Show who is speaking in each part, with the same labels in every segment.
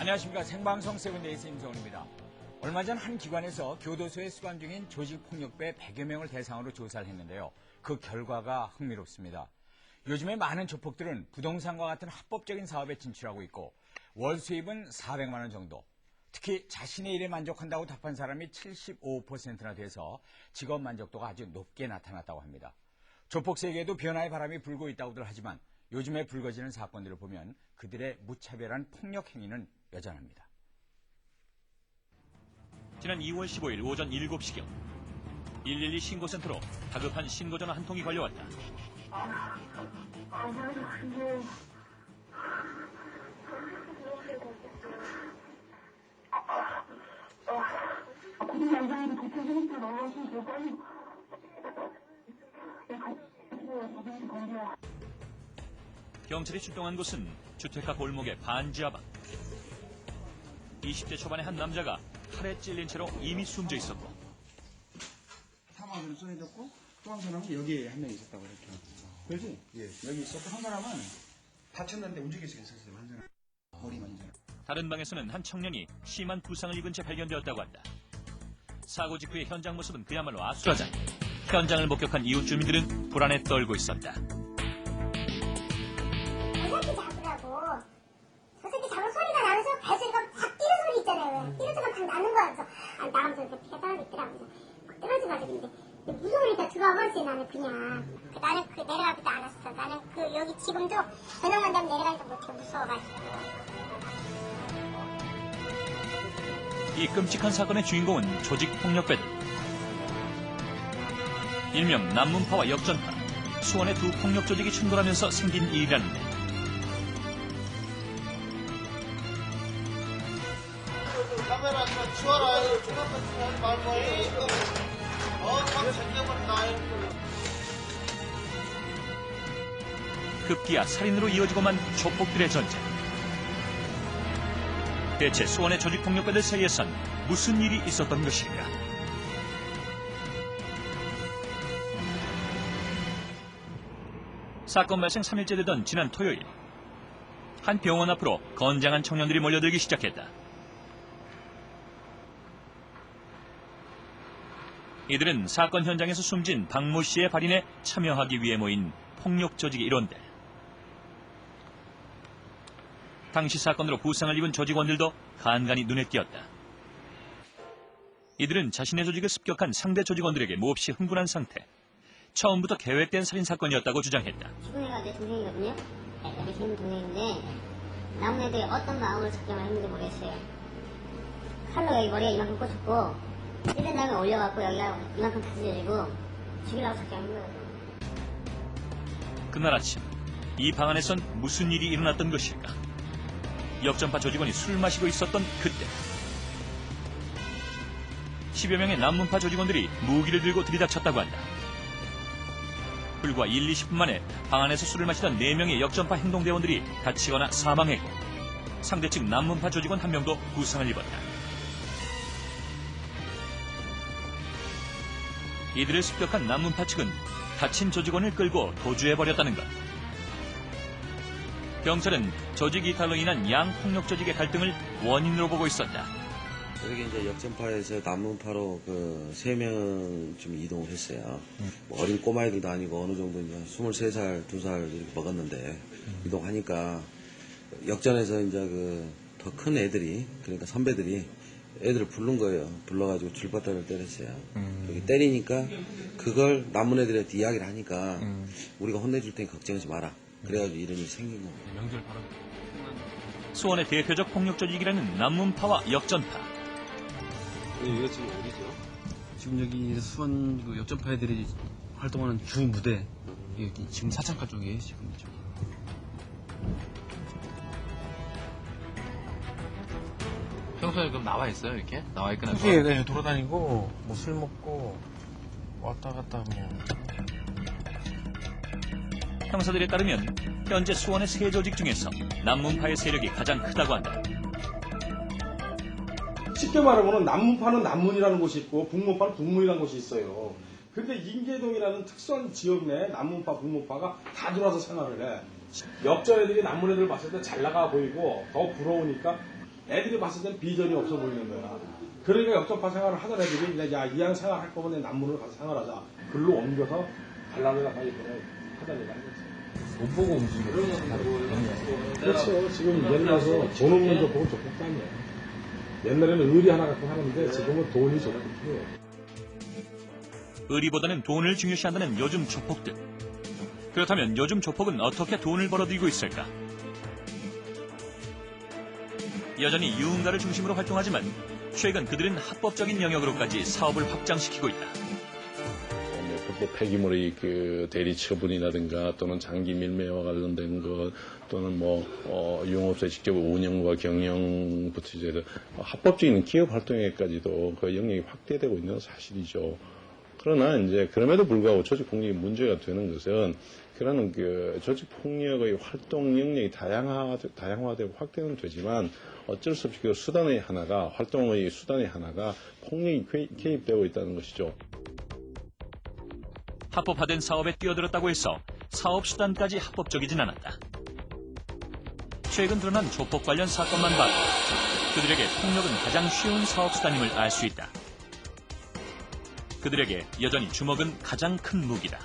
Speaker 1: 안녕하십니까. 생방송 세븐데이스 임성훈입니다. 얼마 전 한 기관에서 교도소에 수감 중인 조직폭력배 100여 명을 대상으로 조사를 했는데요. 그 결과가 흥미롭습니다. 요즘에 많은 조폭들은 부동산과 같은 합법적인 사업에 진출하고 있고 월 수입은 400만 원 정도. 특히 자신의 일에 만족한다고 답한 사람이 75%나 돼서 직업 만족도가 아주 높게 나타났다고 합니다. 조폭 세계에도 변화의 바람이 불고 있다고들 하지만 요즘에 불거지는 사건들을 보면 그들의 무차별한 폭력 행위는 여전합니다.
Speaker 2: 지난 2월 15일 오전 7시경 112 신고센터로 다급한 신고전화 한 통이 걸려왔다. 경찰이 출동한 곳은 주택가 골목의 반지 앞. 20대 초반의 한 남자가 칼에 찔린 채로 이미 숨져 있었고,
Speaker 3: 사망으로 쏘여졌고 또 한 사람은 여기에 한 명 있었다고 이렇게. 그렇지? 예. 여기 있었고 한 사람은 다쳤는데 움직일 수 있었어요. 완전 머리 완전.
Speaker 2: 다른 방에서는 한 청년이 심한 부상을 입은 채 발견되었다고 한다. 사고 직후의 현장 모습은 그야말로 아수라장. 현장을 목격한 이웃 주민들은 불안에 떨고 있었다.
Speaker 4: 저 새끼 잡은 소리가 나면서 발소리가 팍 뛰는 소리 있잖아요. 뛰는 소리가 팍 나는 거야. 그래서 나가면서 이렇게 피가 떨어지더라고요. 막 떨어져가지고 근데 무서우니까 들어와 버렸지 나는 그냥. 나는 내려가지도 않았어. 나는 여기 지금도 저녁만 되면 내려가지도 못해 무서워가지고.
Speaker 2: 이 끔찍한 사건의 주인공은 조직폭력배들. 일명 남문파와 역전파, 수원의 두 폭력 조직이 충돌하면서 생긴 일이라는데,
Speaker 5: 카메라 좀 치워라. 조금만 치워하지 말고. 참 생겨버린다.
Speaker 2: 급기야 살인으로 이어지고만 조폭들의 전쟁. 대체 수원의 조직폭력배들 사이에선 무슨 일이 있었던 것일까? 사건 발생 3일째 되던 지난 토요일, 한 병원 앞으로 건장한 청년들이 몰려들기 시작했다. 이들은 사건 현장에서 숨진 박모 씨의 발인에 참여하기 위해 모인 폭력 조직의 일원들. 당시 사건으로 부상을 입은 조직원들도 간간히 눈에 띄었다. 이들은 자신의 조직을 습격한 상대 조직원들에게 몹시 흥분한 상태. 처음부터 계획된 살인사건이었다고 주장했다.
Speaker 4: 지금이가 내 동생이거든요. 내 친구 동생인데 남은 애들이 어떤 마음으로 작정을 했는지 모르겠어요. 칼로 여기 머리가 이만큼 꽂혔고 1년 다음에 올려갖고 여기가 이만큼 다져지고 죽이려고 작정한 거예요.
Speaker 2: 그날 아침 이 방 안에선 무슨 일이 일어났던 것일까? 역전파 조직원이 술 마시고 있었던 그때 10여 명의 남문파 조직원들이 무기를 들고 들이닥쳤다고 한다. 불과 1-20분 만에 방 안에서 술을 마시던 4명의 역전파 행동대원들이 다치거나 사망했고 상대 측 남문파 조직원 1명도 부상을 입었다. 이들을 습격한 남문파 측은 다친 조직원을 끌고 도주해버렸다는 것. 경찰은 조직 이탈로 인한 양 폭력 조직의 갈등을 원인으로 보고 있었다.
Speaker 6: 여기 이제 역전파에서 남문파로 3명 이동을 했어요. 뭐 어린 꼬마애들도 아니고 어느 정도 이제 23살, 2살 이렇게 먹었는데 이동하니까 역전에서 이제 더 큰 애들이, 그러니까 선배들이 애들을 부른 거예요. 불러가지고 줄바닥을 때렸어요. 여기 때리니까 그걸 남문 애들한테 이야기를 하니까 우리가 혼내줄 테니 걱정하지 마라. 그래가지고 이름이 생긴 겁니다.
Speaker 2: 명절 바로 수원의 대표적 폭력 조직이라는 남문파와 역전파.
Speaker 7: 여기가 지금 어디죠? 지금 여기 수원 역전파 애들이 활동하는 주 무대, 여기 지금 사창가 쪽에 지금 있죠.
Speaker 8: 평소에 그럼 나와 있어요, 이렇게? 나와 있거나.
Speaker 9: 평소에 네, 돌아다니고 뭐 술 먹고 왔다 갔다 그냥.
Speaker 2: 형사들에 따르면 현재 수원의 세 조직 중에서 남문파의 세력이 가장 크다고 한다.
Speaker 10: 쉽게 말하면 남문파는 남문이라는 곳이 있고 북문파는 북문이라는 곳이 있어요. 그런데 인계동이라는 특수한 지역 내에 남문파, 북문파가 다 들어와서 생활을 해. 역전 애들이 남문 애들 봤을 때 잘 나가 보이고 더 부러우니까 애들이 봤을 때는 비전이 없어 보이는 거야. 그러니까 역전파 생활을 하던 애들이 이제 야, 이왕 생활할 거면 남문을 가서 생활하자. 글로 옮겨서 갈라내가 이번에 하던 얘기가 하는 거지.
Speaker 9: 못 보고 움직이는
Speaker 10: 그렇죠. 지금 예를 들어서 돈 없는 조폭은 조폭도 아니야. 옛날에는 의리 하나 갖고 하는데 지금은 돈이 조폭이에요.
Speaker 2: 의리보다는 돈을 중요시한다는 요즘 조폭들. 그렇다면 요즘 조폭은 어떻게 돈을 벌어들이고 있을까? 여전히 유흥가를 중심으로 활동하지만 최근 그들은 합법적인 영역으로까지 사업을 확장시키고 있다.
Speaker 11: 불법 폐기물의 그 대리 처분이라든가 또는 장기 밀매와 관련된 것 또는 유흥업소의 직접 운영과 경영부터 이제 합법적인 기업 활동에까지도 그 영역이 확대되고 있는 건 사실이죠. 그러나 이제 그럼에도 불구하고 조직 폭력이 문제가 되는 것은 그러는 그 조직 폭력의 활동 영역이 다양화되고 확대는 되지만 어쩔 수 없이 그 수단의 하나가 활동의 수단의 하나가 폭력이 개입되고 있다는 것이죠.
Speaker 2: 합법화된 사업에 뛰어들었다고 해서 사업 수단까지 합법적이진 않았다. 최근 드러난 조폭 관련 사건만 봐도 그들에게 폭력은 가장 쉬운 사업 수단임을 알 수 있다. 그들에게 여전히 주먹은 가장 큰 무기다.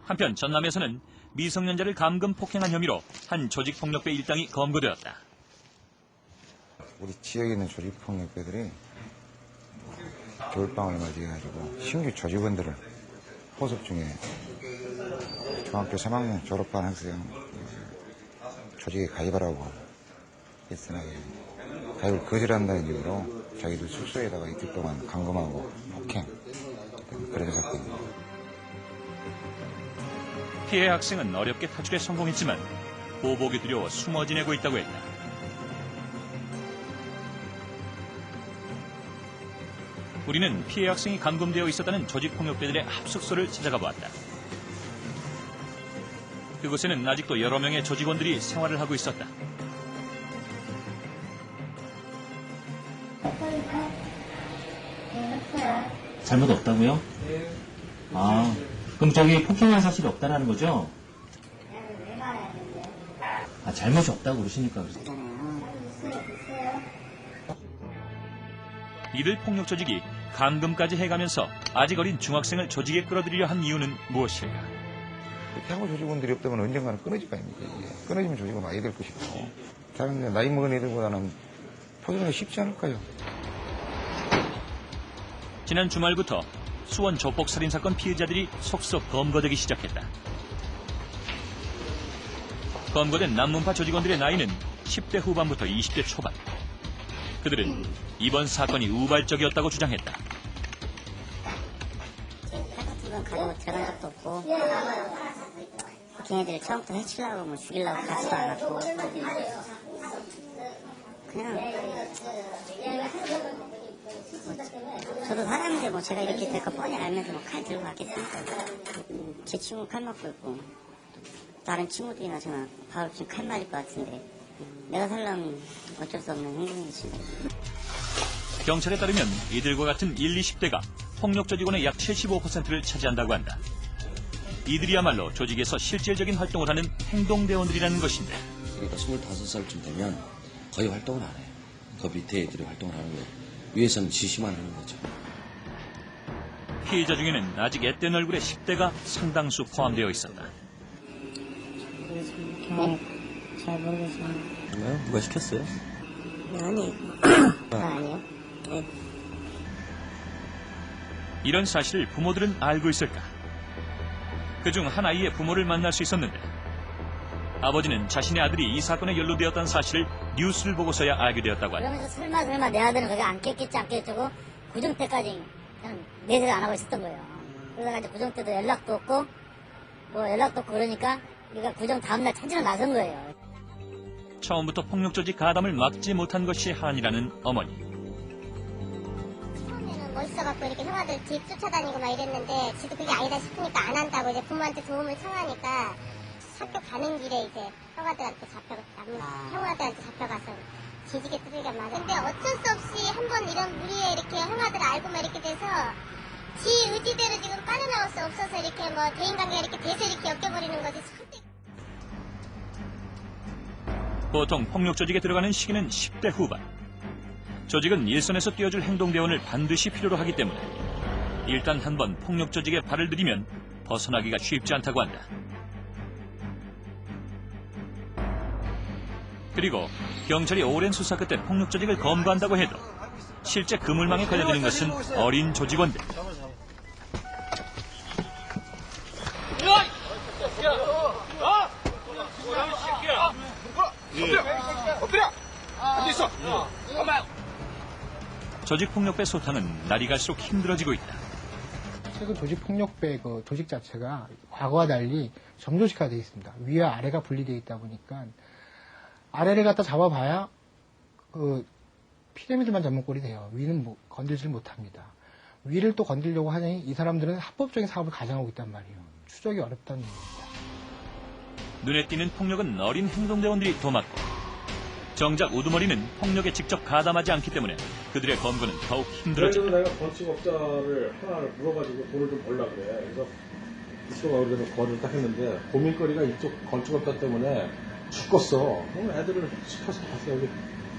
Speaker 2: 한편 전남에서는 미성년자를 감금 폭행한 혐의로 한 조직폭력배 일당이 검거되었다.
Speaker 12: 우리 지역에 있는 조직폭력배들이 겨울방학을 맞이해가지고 신규 조직원들을 포섭 중에 중학교 3학년 졸업한 학생 조직에 가입하라고 했으나 가입을 거절한다는 이유로 자기들 숙소에다가 이틀 동안 감금하고 폭행 그런 사건입니다.
Speaker 2: 피해 학생은 어렵게 탈출에 성공했지만 보복이 두려워 숨어 지내고 있다고 했다. 우리는 피해 학생이 감금되어 있었다는 조직폭력배들의 합숙소를 찾아가 보았다. 그곳에는 아직도 여러 명의 조직원들이 생활을 하고 있었다.
Speaker 13: 잘못 없다고요? 아, 그럼 저기 폭행한 사실이 없다는 거죠? 아, 잘못이 없다고 그러시니까
Speaker 2: 이들 폭력 조직이 감금까지 해가면서 아직 어린 중학생을 조직에 끌어들이려 한 이유는 무엇일까?
Speaker 12: 향후 조직원들이 없다면 언젠가는 끊어질 거 아닙니까? 이게. 끊어지면 조직은 와야 될 것이고 다른 나이 먹은 애들보다는 포기하기 쉽지 않을까요?
Speaker 2: 지난 주말부터 수원 조폭 살인사건 피해자들이 속속 검거되기 시작했다. 검거된 남문파 조직원들의 나이는 10대 후반부터 20대 초반. 그들은 이번 사건이 우발적이었다고 주장했다.
Speaker 4: 같은 건 가지고 들어간 적도 없고 걔네들 처음부터 해치려고 죽이려고 가지도 않았고 그냥 저도 사람인데 제가 이렇게 될 거 뻔히 알면서 칼 들고 갔겠습니까? 제 친구 칼 맞고 있고 다른 친구들이나 저나 바로 지금 칼 맞을 것 같은데 내가 살려면 어쩔 수 없는 행동이지.
Speaker 2: 경찰에 따르면 이들과 같은 1, 20대가 폭력 조직원의 약 75%를 차지한다고 한다. 이들이야말로 조직에서 실질적인 활동을 하는 행동대원들이라는 것인데.
Speaker 6: 그러니까 25살쯤 되면 거의 활동을 안 해요. 그 밑에 애들이 활동을 하는 거예요. 위에서는 지시만 하는 거죠.
Speaker 2: 피해자 중에는 아직 앳된 얼굴의 10대가 상당수 포함되어 있었다.
Speaker 4: 잘 모르겠어요.
Speaker 13: 정말요? 누가 시켰어요?
Speaker 4: 아니, 아니요. 네.
Speaker 2: 이런 사실을 부모들은 알고 있을까? 그중 한 아이의 부모를 만날 수 있었는데 아버지는 자신의 아들이 이 사건에 연루되었다는 사실을 뉴스를 보고서야 알게 되었다고 한다.
Speaker 4: 그러면서 설마 내 아들은 거기 안 깼겠지 않겠고 구정 때까지 그냥 내색을 안 하고 있었던 거예요. 그러다가 이제 구정 때도 연락도 없고 그러니까 우리가 구정 다음날 찾으러 나선 거예요.
Speaker 2: 처음부터 폭력 조직 가담을 막지 못한 것이 한이라는 어머니.
Speaker 4: 처음에는 멋있어갖고 이렇게 형아들 뒤 쫓아다니고 막 이랬는데 지도 그게 아니다 싶으니까 안 한다고 이제 부모한테 도움을 청하니까 학교 가는 길에 이제 형아들한테 잡혀가서 뒤지게 두들겨 맞아. 근데 어쩔 수 없이 한번 이런 무리에 이렇게 형아들 알고 막 이렇게 돼서 지 의지대로 지금 빠져나올 수 없어서 이렇게 대인관계가 이렇게 돼서 이렇게 엮여버리는 거지.
Speaker 2: 보통 폭력 조직에 들어가는 시기는 10대 후반. 조직은 일선에서 뛰어줄 행동대원을 반드시 필요로 하기 때문에 일단 한번 폭력 조직에 발을 들이면 벗어나기가 쉽지 않다고 한다. 그리고 경찰이 오랜 수사 끝에 폭력 조직을 검거한다고 해도 실제 그물망에 걸려드는 것은 어린 조직원들. 조직폭력배 소탕은 날이 갈수록 힘들어지고 있다.
Speaker 14: 최근 조직폭력배 그 조직 자체가 과거와 달리 정조직화되어 있습니다. 위와 아래가 분리되어 있다 보니까 아래를 갖다 잡아봐야 그 피라미드만 잡는 꼴이 돼요. 위는 건들지를 못합니다. 위를 또 건들려고 하니 이 사람들은 합법적인 사업을 가장하고 있단 말이에요. 추적이 어렵다는 얘기입니다.
Speaker 2: 눈에 띄는 폭력은 어린 행동대원들이 도맡고 정작 우두머리는 폭력에 직접 가담하지 않기 때문에 그들의 검거는 더욱 힘들어진다.
Speaker 10: 그래서 내가 건축업자를 하나를 물어가지고 돈을 좀 벌려고 그래. 그래서 이쪽 어디서 거래를 딱 했는데 고민거리가 이쪽 건축업자 때문에 죽겠어. 그럼 애들을 시켜서 가서 여기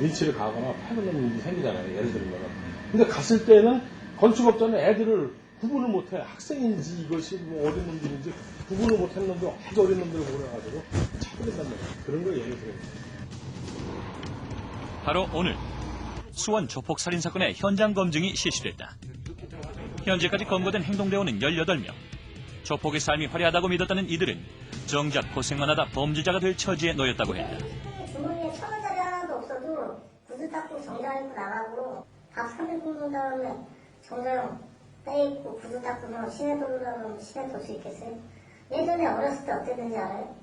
Speaker 10: 린치를 가거나 패는 일이 생기잖아요. 예를 들면. 근데 갔을 때는 건축업자는 애들을 구분을 못해. 학생인지 이것이 뭐 어린 놈들인지 구분을 못했는데 아주 어린 놈들을 보내가지고 차버린단 말이야. 그런 걸 얘기 들어요.
Speaker 2: 바로 오늘 수원 조폭 살인 사건의 현장 검증이 실시됐다. 현재까지 검거된 행동대원은 18명. 조폭의 삶이 화려하다고 믿었다는 이들은 정작 고생만 하다 범죄자가 될 처지에 놓였다고 했다.
Speaker 4: 주머니에 1,000원짜리 하나도 없어도 구두 닦고 정장 입고 나가고 밥 300 굶은 다음에 정장 빼입고 구두 닦고서 시내 돌아가면 시내 돌 수 있겠어요? 예전에 어렸을 때 어땠는지 알아요?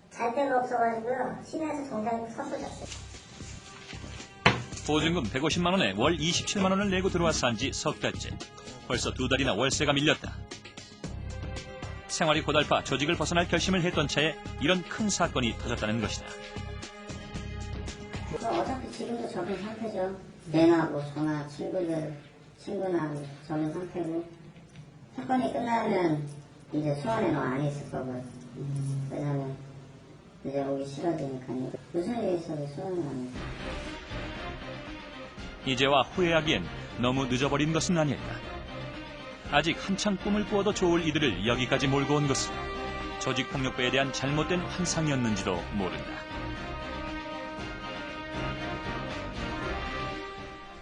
Speaker 4: 잘 데가 없어가지고요. 시내에서 정장 입고 서서 잤어요.
Speaker 2: 보증금 150만 원에 월 27만 원을 내고 들어와서 한 지 석 달째. 벌써 2달이나 월세가 밀렸다. 생활이 고달파 조직을 벗어날 결심을 했던 차에 이런 큰 사건이 터졌다는 것이다.
Speaker 4: 어차피 지금도 적은 상태죠. 내나 뭐 저나 친구나 적은 상태고 사건이 끝나면 이제 수원에는 안 있을 거고 왜냐면 이제 오기 싫어지니까요. 무슨 일이 있어도 수원은 안 있어요.
Speaker 2: 이제와 후회하기엔 너무 늦어버린 것은 아닐까. 아직 한창 꿈을 꾸어도 좋을 이들을 여기까지 몰고 온 것은 조직폭력배에 대한 잘못된 환상이었는지도 모른다.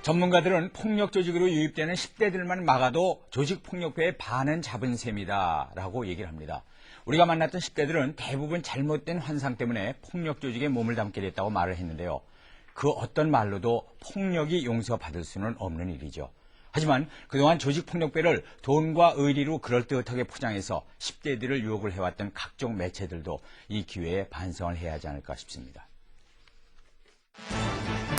Speaker 1: 전문가들은 폭력 조직으로 유입되는 10대들만 막아도 조직폭력배의 반은 잡은 셈이다라고 얘기를 합니다. 우리가 만났던 10대들은 대부분 잘못된 환상 때문에 폭력 조직에 몸을 담게 됐다고 말을 했는데요. 그 어떤 말로도 폭력이 용서받을 수는 없는 일이죠. 하지만 그동안 조직폭력배를 돈과 의리로 그럴듯하게 포장해서 10대들을 유혹을 해왔던 각종 매체들도 이 기회에 반성을 해야 하지 않을까 싶습니다.